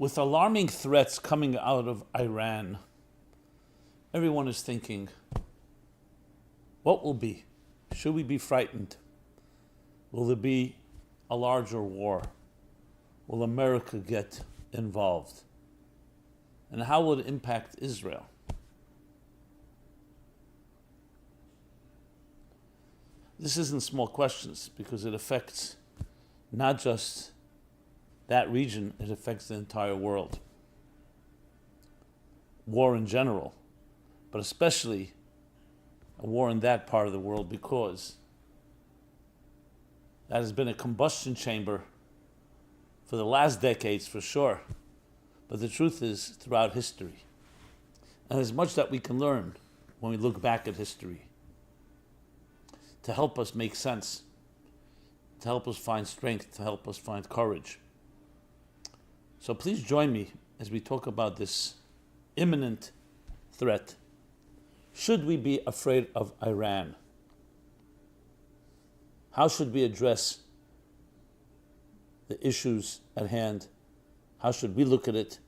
With alarming threats coming out of Iran, everyone is thinking, what will be? Should we be frightened? Will there be a larger war? Will America get involved? And how will it impact Israel? This isn't small questions because it affects not just that region, it affects the entire world. War in general, but especially a war in that part of the world because that has been a combustion chamber for the last decades for sure. But the truth is throughout history. And there's much that we can learn when we look back at history to help us make sense, to help us find strength, to help us find courage. So please join me as we talk about this imminent threat. Should we be afraid of Iran? How should we address the issues at hand? How should we look at it?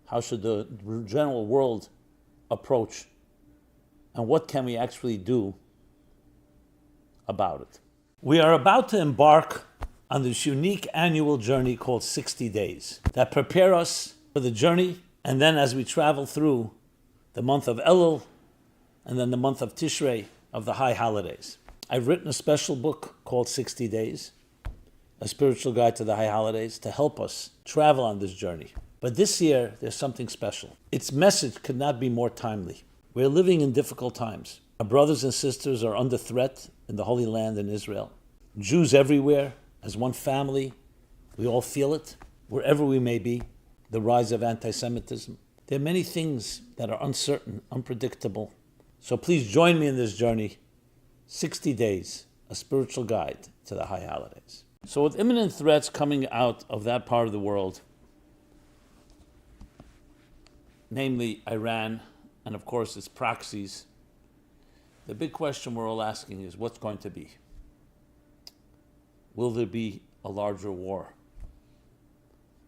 How should the general world approach? And what can we actually do about it? We are about to embark on this unique annual journey called 60 days that prepare us for the journey, and then as we travel through the month of Elul and then the month of Tishrei of the high holidays. I've written a special book called 60 Days, a spiritual guide to the high holidays, to help us travel on this journey. But this year, there's something special. Its message could not be more timely. We're living in difficult times. Our brothers and sisters are under threat in the Holy Land in Israel. Jews everywhere, as one family, we all feel it, wherever we may be, the rise of anti-Semitism. There are many things that are uncertain, unpredictable. So please join me in this journey, 60 days, a spiritual guide to the high holidays. So with imminent threats coming out of that part of the world, namely Iran, and of course its proxies, the big question we're all asking is what's going to be? Will there be a larger war?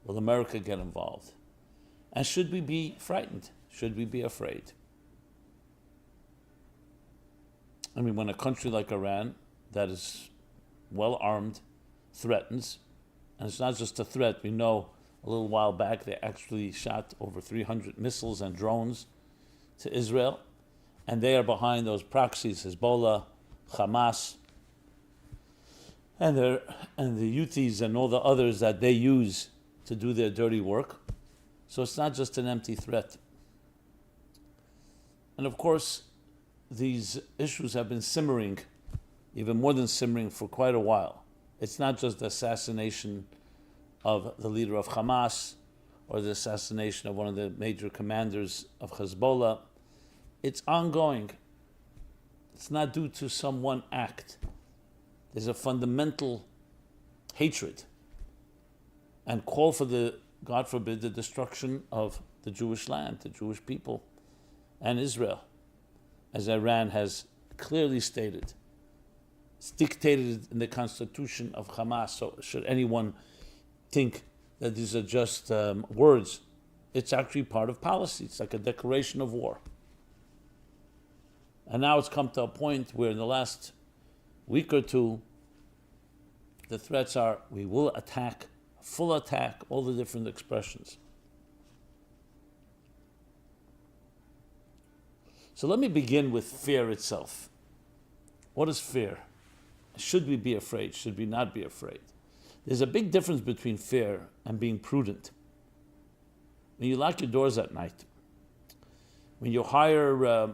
Will America get involved? And should we be frightened? Should we be afraid? I mean, when a country like Iran, that is well armed, threatens, and it's not just a threat, we know a little while back they actually shot over 300 missiles and drones to Israel, and they are behind those proxies, Hezbollah, Hamas, and the Houthis and all the others that they use to do their dirty work. So it's not just an empty threat. And of course, these issues have been simmering, even more than simmering, for quite a while. It's not just the assassination of the leader of Hamas or the assassination of one of the major commanders of Hezbollah. It's ongoing. It's not due to some one act. There's a fundamental hatred and call for the, God forbid, the destruction of the Jewish land, the Jewish people, and Israel, as Iran has clearly stated. It's dictated in the constitution of Hamas, so should anyone think that these are just words, it's actually part of policy. It's like a declaration of war. And now it's come to a point where in the last week or two, the threats are, we will attack, full attack, all the different expressions. So let me begin with fear itself. What is fear? Should we be afraid? Should we not be afraid? There's a big difference between fear and being prudent. When you lock your doors at night, when you hire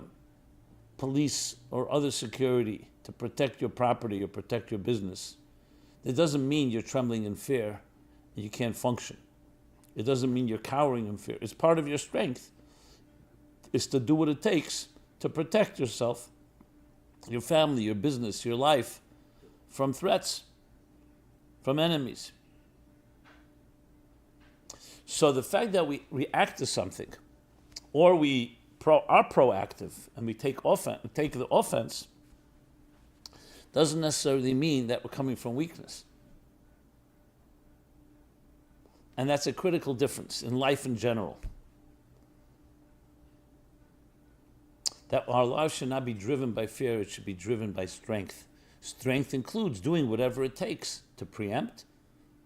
police or other security to protect your property or protect your business, it doesn't mean you're trembling in fear and you can't function. It doesn't mean you're cowering in fear. It's part of your strength is to do what it takes to protect yourself, your family, your business, your life from threats, from enemies. So the fact that we react to something, or we are proactive and we take the offense, doesn't necessarily mean that we're coming from weakness. And that's a critical difference in life in general. That our lives should not be driven by fear, it should be driven by strength. Strength includes doing whatever it takes to preempt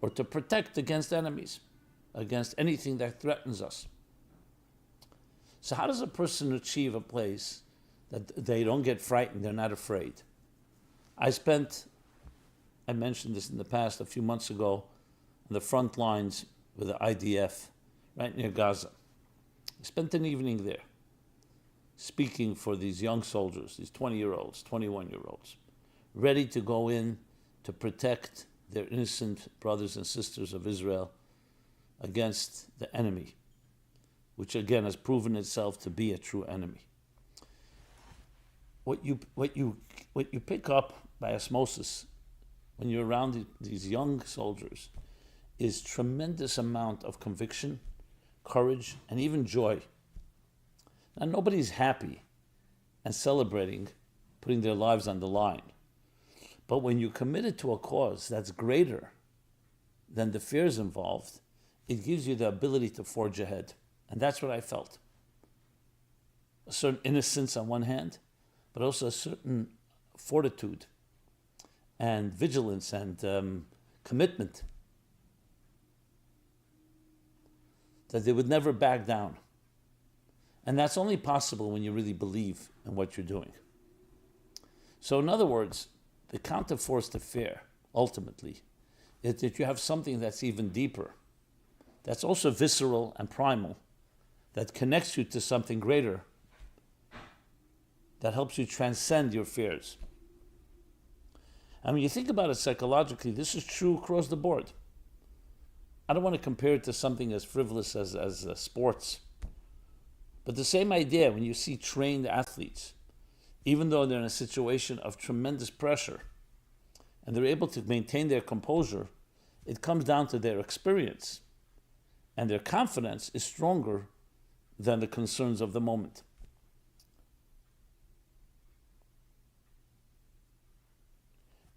or to protect against enemies, against anything that threatens us. So how does a person achieve a place that they don't get frightened, they're not afraid? I mentioned this in the past, a few months ago, on the front lines with the IDF, right near Gaza. I spent an evening there, speaking for these young soldiers, these 20-year-olds, 21-year-olds, ready to go in to protect their innocent brothers and sisters of Israel against the enemy, which again has proven itself to be a true enemy. What you pick up by osmosis when you're around these young soldiers is tremendous amount of conviction, courage, and even joy. Now, nobody's happy and celebrating putting their lives on the line. But when you're committed to a cause that's greater than the fears involved, it gives you the ability to forge ahead. And that's what I felt. A certain innocence on one hand, but also a certain fortitude and vigilance and commitment that they would never back down. And that's only possible when you really believe in what you're doing. So in other words, the counterforce to fear, ultimately, is that you have something that's even deeper, that's also visceral and primal, that connects you to something greater, that helps you transcend your fears. And when you think about it psychologically, this is true across the board. I don't want to compare it to something as frivolous as sports. But the same idea, when you see trained athletes, even though they're in a situation of tremendous pressure, and they're able to maintain their composure, it comes down to their experience. And their confidence is stronger than the concerns of the moment.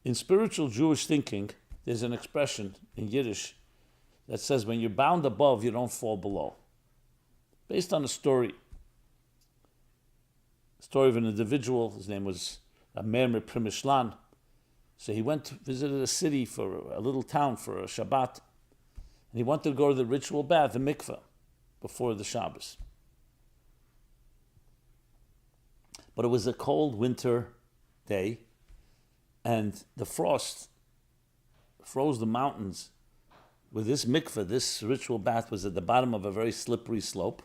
In spiritual Jewish thinking, there's an expression in Yiddish that says, when you're bound above, you don't fall below. Based on a story of an individual. His name was Rabbi Primishlan. So he visited a city, for a little town, for a Shabbat, and he wanted to go to the ritual bath, the mikveh, before the Shabbos. But it was a cold winter day, and the frost froze the mountains. With this mikveh, this ritual bath was at the bottom of a very slippery slope.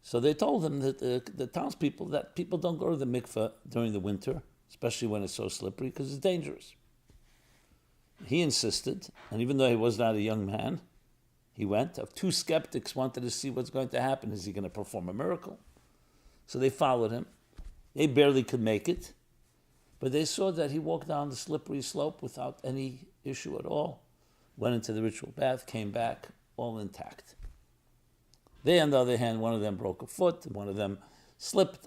So they told him that the townspeople, that people don't go to the mikveh during the winter, especially when it's so slippery, because it's dangerous. He insisted, and even though he was not a young man, he went. Two skeptics wanted to see what's going to happen. Is he going to perform a miracle? So they followed him. They barely could make it, but they saw that he walked down the slippery slope without any issue at all, went into the ritual bath, came back, all intact. They, on the other hand, one of them broke a foot, one of them slipped.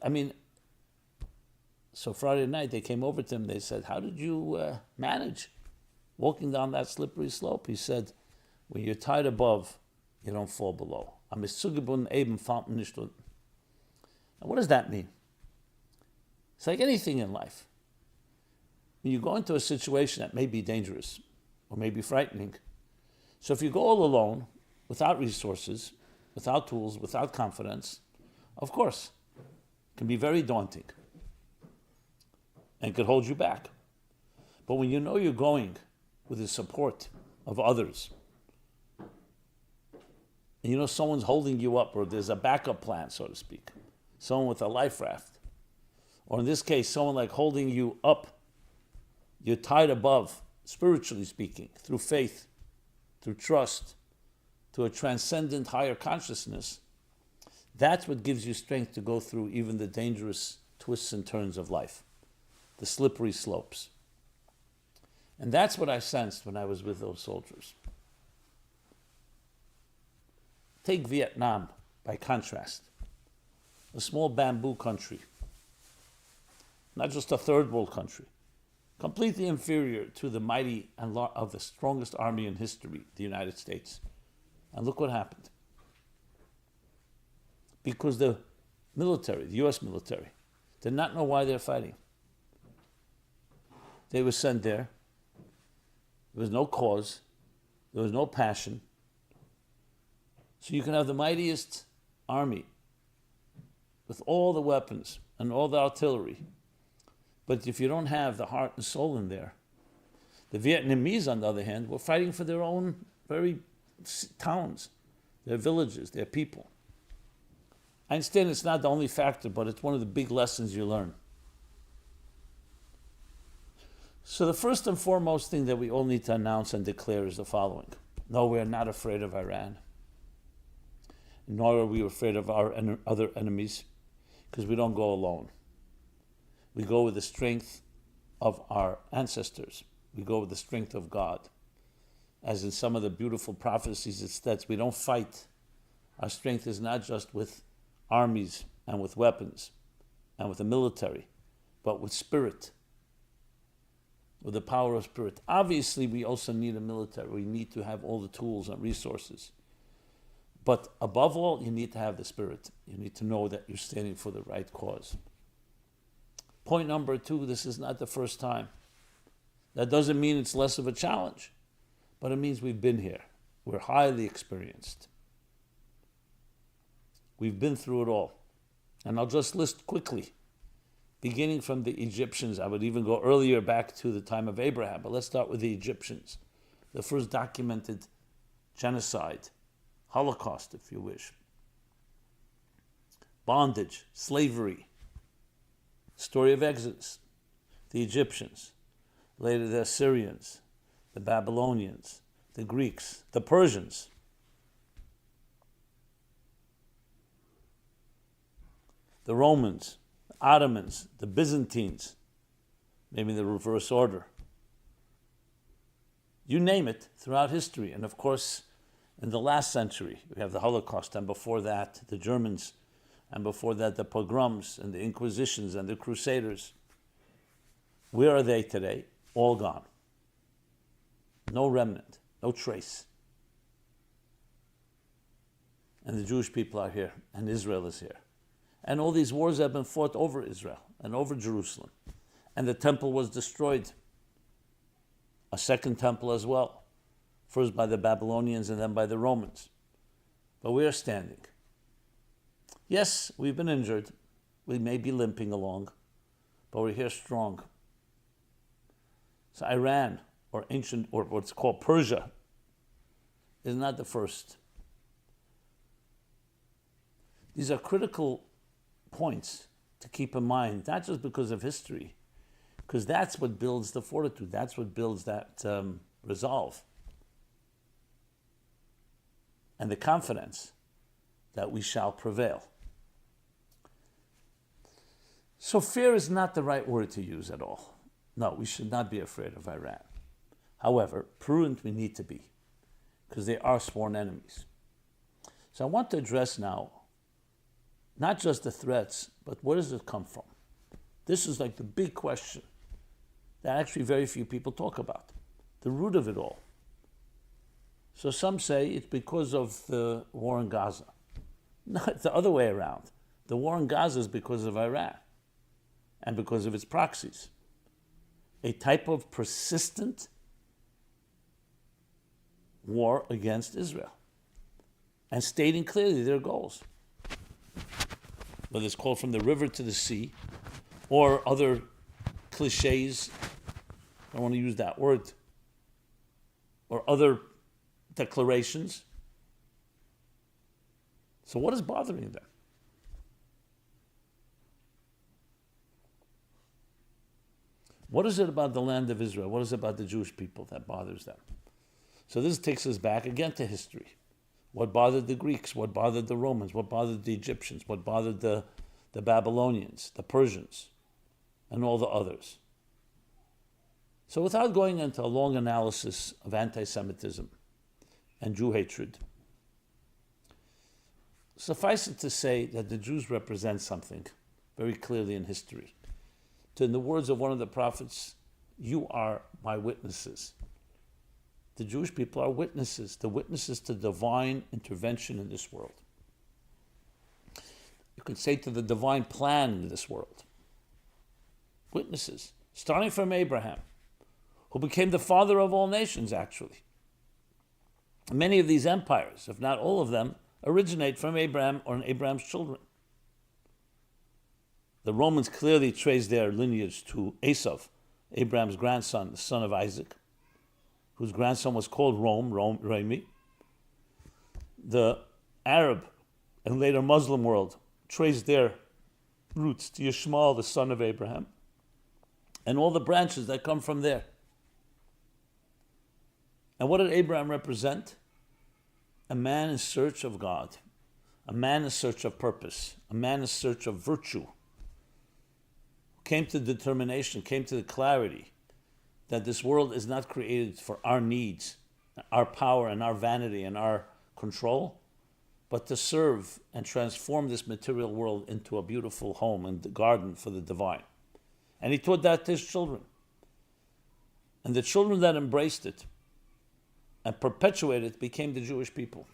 So Friday night they came over to him, they said, how did you manage walking down that slippery slope? He said, when you're tied above, you don't fall below. Now what does that mean? It's like anything in life. When you go into a situation that may be dangerous or may be frightening, so if you go all alone, without resources, without tools, without confidence, of course, it can be very daunting and could hold you back. But when you know you're going with the support of others, and you know someone's holding you up, or there's a backup plan, so to speak, someone with a life raft, or in this case, someone like holding you up, you're tied above, spiritually speaking, through faith, through trust, to a transcendent higher consciousness, that's what gives you strength to go through even the dangerous twists and turns of life, the slippery slopes. And that's what I sensed when I was with those soldiers. Take Vietnam, by contrast, a small bamboo country, not just a third world country, completely inferior to the mighty and of the strongest army in history, the United States. And look what happened. Because the military, the U.S. military, did not know why they're fighting. They were sent there. There was no cause. There was no passion. So you can have the mightiest army with all the weapons and all the artillery. But if you don't have the heart and soul in there, the Vietnamese, on the other hand, were fighting for their own very towns, their villages, their people. I understand it's not the only factor, but it's one of the big lessons you learn. So the first and foremost thing that we all need to announce and declare is the following. No, we are not afraid of Iran. Nor are we afraid of our other enemies, because we don't go alone. We go with the strength of our ancestors. We go with the strength of God. As in some of the beautiful prophecies it states, we don't fight. Our strength is not just with armies and with weapons and with the military, but with spirit, with the power of spirit. Obviously, we also need a military. We need to have all the tools and resources. But above all, you need to have the spirit. You need to know that you're standing for the right cause. Point number 2, this is not the first time. That doesn't mean it's less of a challenge, but it means we've been here. We're highly experienced. We've been through it all. And I'll just list quickly, beginning from the Egyptians. I would even go earlier back to the time of Abraham, but let's start with the Egyptians. The first documented genocide, Holocaust, if you wish. Bondage, slavery, story of Exodus, the Egyptians, later the Assyrians, the Babylonians, the Greeks, the Persians. The Romans, the Ottomans, the Byzantines, maybe in the reverse order. You name it, throughout history. And of course, in the last century, we have the Holocaust, and before that, the Germans, and before that, the pogroms and the Inquisitions and the Crusaders. Where are they today? All gone. No remnant, no trace. And the Jewish people are here, and Israel is here. And all these wars have been fought over Israel and over Jerusalem. And the temple was destroyed. A second temple as well. First by the Babylonians and then by the Romans. But we are standing. Yes, we've been injured. We may be limping along. But we're here strong. So Iran, or ancient, or what's called Persia, is not the first. These are critical points to keep in mind, not just because of history, because that's what builds the fortitude, that's what builds that resolve and the confidence that we shall prevail. So fear is not the right word to use at all. No, we should not be afraid of Iran. However, prudent we need to be, because they are sworn enemies. So I want to address now not just the threats, but where does it come from? This is like the big question that actually very few people talk about, the root of it all. So some say it's because of the war in Gaza. No, it's the other way around. The war in Gaza is because of Iran and because of its proxies. A type of persistent war against Israel and stating clearly their goals. Whether it's called from the river to the sea, or other cliches, I don't want to use that word, or other declarations. So what is bothering them? What is it about the land of Israel? What is it about the Jewish people that bothers them? So this takes us back again to history. What bothered the Greeks? What bothered the Romans? What bothered the Egyptians? What bothered the Babylonians, the Persians, and all the others? So without going into a long analysis of anti-Semitism and Jew hatred, suffice it to say that the Jews represent something very clearly in history. In the words of one of the prophets, You are my witnesses. The Jewish people are witnesses, the witnesses to divine intervention in this world. You could say to the divine plan in this world. Witnesses, starting from Abraham, who became the father of all nations, actually. Many of these empires, if not all of them, originate from Abraham or Abraham's children. The Romans clearly trace their lineage to Esau, Abraham's grandson, the son of Isaac, whose grandson was called Rami. The Arab and later Muslim world trace their roots to Yishmael, the son of Abraham, and all the branches that come from there. And what did Abraham represent? A man in search of God, a man in search of purpose, a man in search of virtue, came to the determination, came to the clarity that this world is not created for our needs, our power and our vanity and our control, but to serve and transform this material world into a beautiful home and the garden for the divine. And he taught that to his children. And the children that embraced it and perpetuated it became the Jewish people.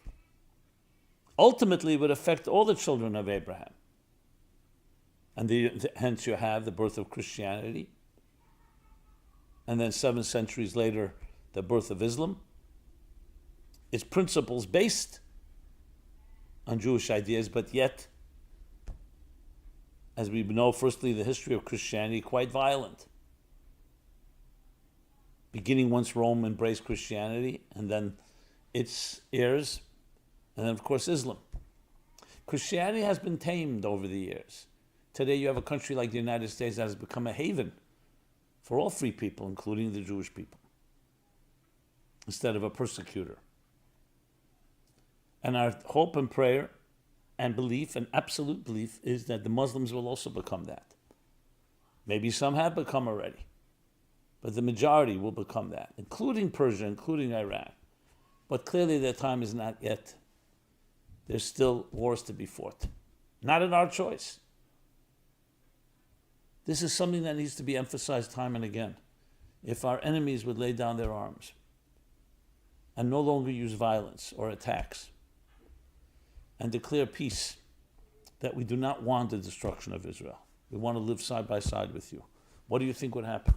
Ultimately, it would affect all the children of Abraham. And hence you have the birth of Christianity. And then 7 centuries later, the birth of Islam. Its principles based on Jewish ideas, but yet, as we know, firstly, the history of Christianity, quite violent. Beginning once Rome embraced Christianity, and then its heirs, and then, of course, Islam. Christianity has been tamed over the years. Today you have a country like the United States that has become a haven for all free people, including the Jewish people, instead of a persecutor. And our hope and prayer and belief, and absolute belief, is that the Muslims will also become that. Maybe some have become already, but the majority will become that, including Persia, including Iran. But clearly their time is not yet. There's still wars to be fought. Not at our choice. This is something that needs to be emphasized time and again. If our enemies would lay down their arms and no longer use violence or attacks and declare peace, that we do not want the destruction of Israel. We want to live side by side with you. What do you think would happen?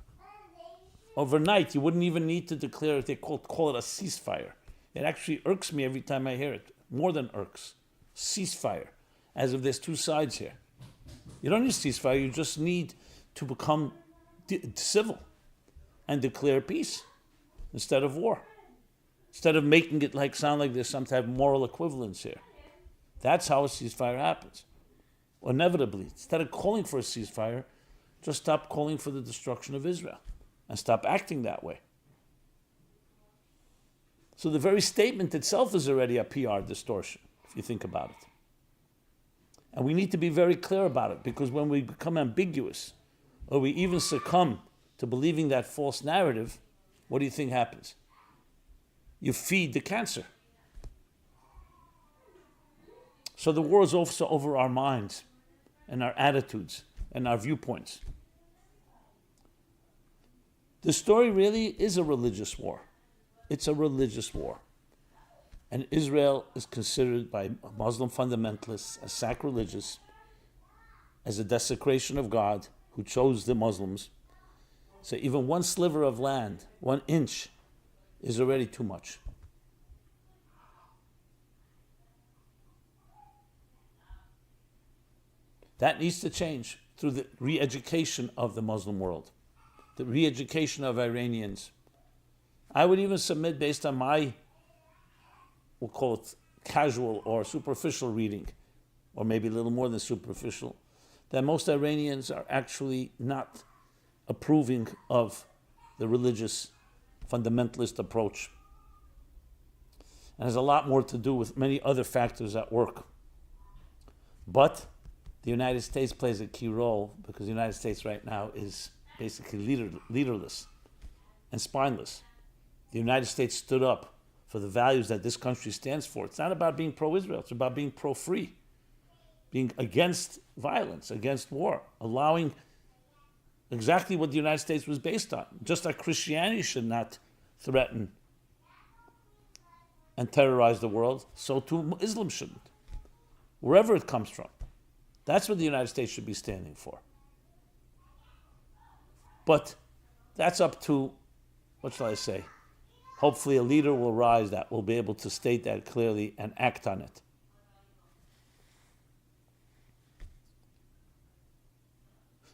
Overnight, you wouldn't even need to declare it. They call it a ceasefire. It actually irks me every time I hear it. More than irks. Ceasefire. As if there's two sides here. You don't need ceasefire, you just need to become civil and declare peace instead of war. Instead of making it sound like there's some type of moral equivalence here. That's how a ceasefire happens. Inevitably, instead of calling for a ceasefire, just stop calling for the destruction of Israel and stop acting that way. So the very statement itself is already a PR distortion, if you think about it. And we need to be very clear about it, because when we become ambiguous, or we even succumb to believing that false narrative, what do you think happens? You feed the cancer. So the war is also over our minds and our attitudes and our viewpoints. The story really is a religious war. It's a religious war. And Israel is considered by Muslim fundamentalists as sacrilegious, as a desecration of God who chose the Muslims. So even one sliver of land, 1 inch, is already too much. That needs to change through the re-education of the Muslim world, the re-education of Iranians. I would even submit, based on my, we'll call it casual or superficial reading, or maybe a little more than superficial, that most Iranians are actually not approving of the religious fundamentalist approach. And has a lot more to do with many other factors at work. But the United States plays a key role, because the United States right now is basically leaderless and spineless. The United States stood up for the values that this country stands for. It's not about being pro-Israel, it's about being pro-free, being against violence, against war, allowing exactly what the United States was based on. Just like Christianity should not threaten and terrorize the world, so too Islam shouldn't, wherever it comes from. That's what the United States should be standing for. But that's up to, what shall I say? Hopefully a leader will rise that will be able to state that clearly and act on it.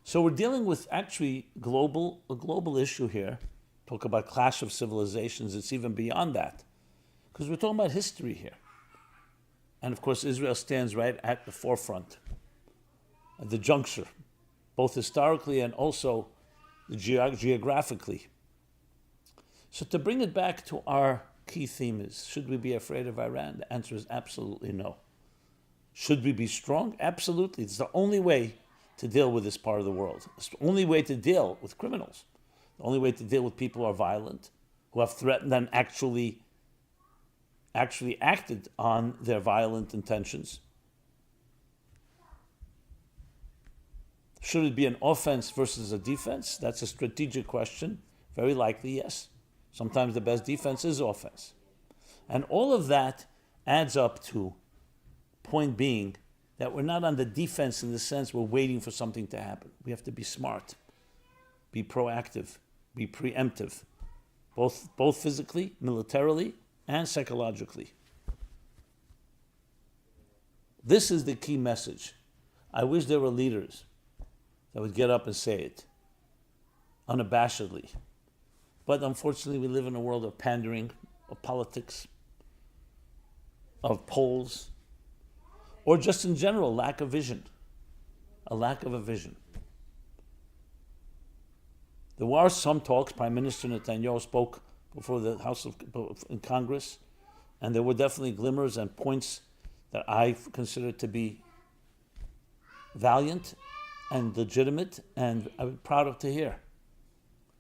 So we're dealing with actually a global issue here. Talk about clash of civilizations. It's even beyond that, because we're talking about history here. And of course, Israel stands right at the forefront, at the juncture, both historically and also geographically. So to bring it back to our key theme is, should we be afraid of Iran? The answer is absolutely no. Should we be strong? Absolutely. It's the only way to deal with this part of the world. It's the only way to deal with criminals. The only way to deal with people who are violent, who have threatened and actually acted on their violent intentions. Should it be an offense versus a defense? That's a strategic question. Very likely, yes. Sometimes the best defense is offense. And all of that adds up to, point being, that we're not on the defense in the sense we're waiting for something to happen. We have to be smart, be proactive, be preemptive, both physically, militarily, and psychologically. This is the key message. I wish there were leaders that would get up and say it unabashedly. But unfortunately, we live in a world of pandering, of politics, of polls, or just in general, lack of vision. A lack of a vision. There were some talks. Prime Minister Netanyahu spoke before the House in Congress, and there were definitely glimmers and points that I consider to be valiant and legitimate, and I'm proud of to hear.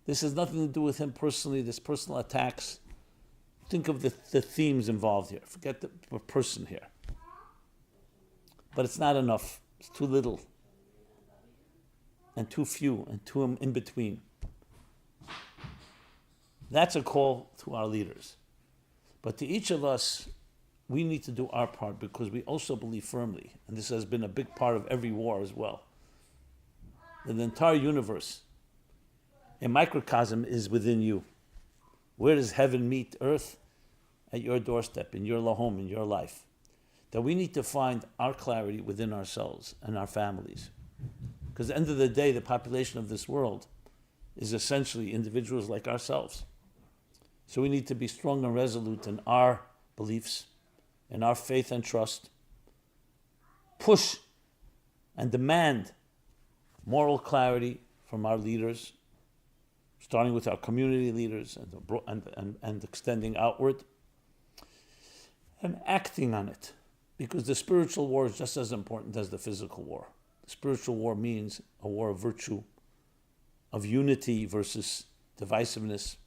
This has nothing to do with him personally, this personal attacks. Think of the themes involved here. Forget the person here. But it's not enough. It's too little. And too few, and too in between. That's a call to our leaders. But to each of us, we need to do our part, because we also believe firmly, and this has been a big part of every war as well, that the entire universe, a microcosm, is within you. Where does heaven meet earth? At your doorstep, in your home, in your life. That we need to find our clarity within ourselves and our families. Because at the end of the day, the population of this world is essentially individuals like ourselves. So we need to be strong and resolute in our beliefs, in our faith and trust. Push and demand moral clarity from our leaders, starting with our community leaders and extending outward, and acting on it. Because the spiritual war is just as important as the physical war. The spiritual war means a war of virtue, of unity versus divisiveness,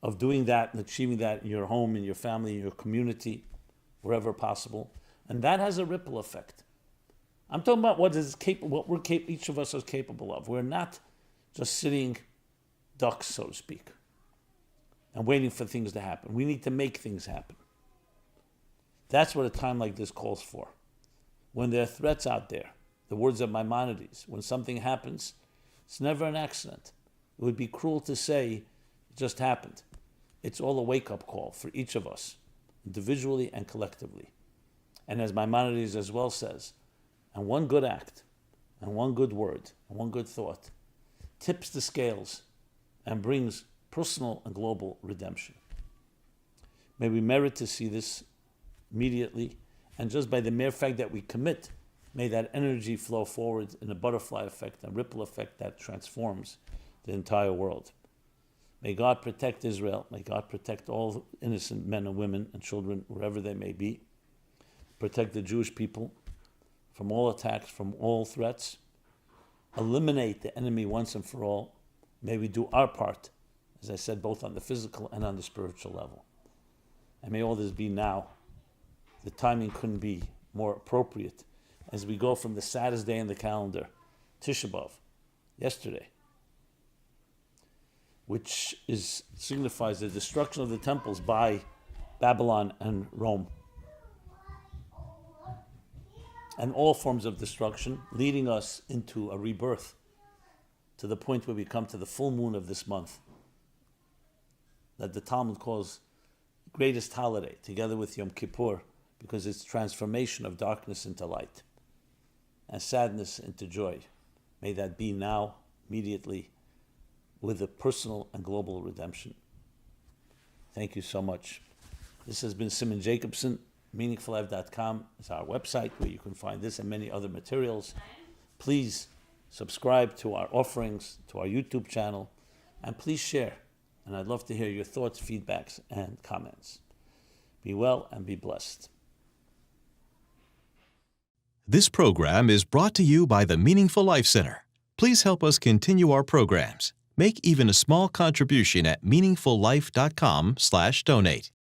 of doing that and achieving that in your home, in your family, in your community, wherever possible. And that has a ripple effect. I'm talking about what each of us is capable of. We're not just sitting ducks, so to speak, and waiting for things to happen. We need to make things happen. That's what a time like this calls for. When there are threats out there, the words of Maimonides, when something happens, it's never an accident. It would be cruel to say it just happened. It's all a wake-up call for each of us, individually and collectively. And as Maimonides as well says, and one good act, and one good word, and one good thought tips the scales and brings personal and global redemption. May we merit to see this immediately, and just by the mere fact that we commit, may that energy flow forward in a butterfly effect, a ripple effect that transforms the entire world. May God protect Israel. May God protect all innocent men and women and children, wherever they may be. Protect the Jewish people from all attacks, from all threats. Eliminate the enemy once and for all. May we do our part, as I said, both on the physical and on the spiritual level. And may all this be now. The timing couldn't be more appropriate as we go from the saddest day in the calendar, Tisha B'Av, yesterday, which signifies the destruction of the temples by Babylon and Rome, and all forms of destruction, leading us into a rebirth to the point where we come to the full moon of this month, that the Talmud calls greatest holiday, together with Yom Kippur, because it's transformation of darkness into light and sadness into joy. May that be now, immediately, with a personal and global redemption. Thank you so much. This has been Simon Jacobson. MeaningfulLife.com is our website where you can find this and many other materials. Please subscribe to our offerings, to our YouTube channel, and please share. And I'd love to hear your thoughts, feedbacks, and comments. Be well and be blessed. This program is brought to you by the Meaningful Life Center. Please help us continue our programs. Make even a small contribution at meaningfullife.com/donate.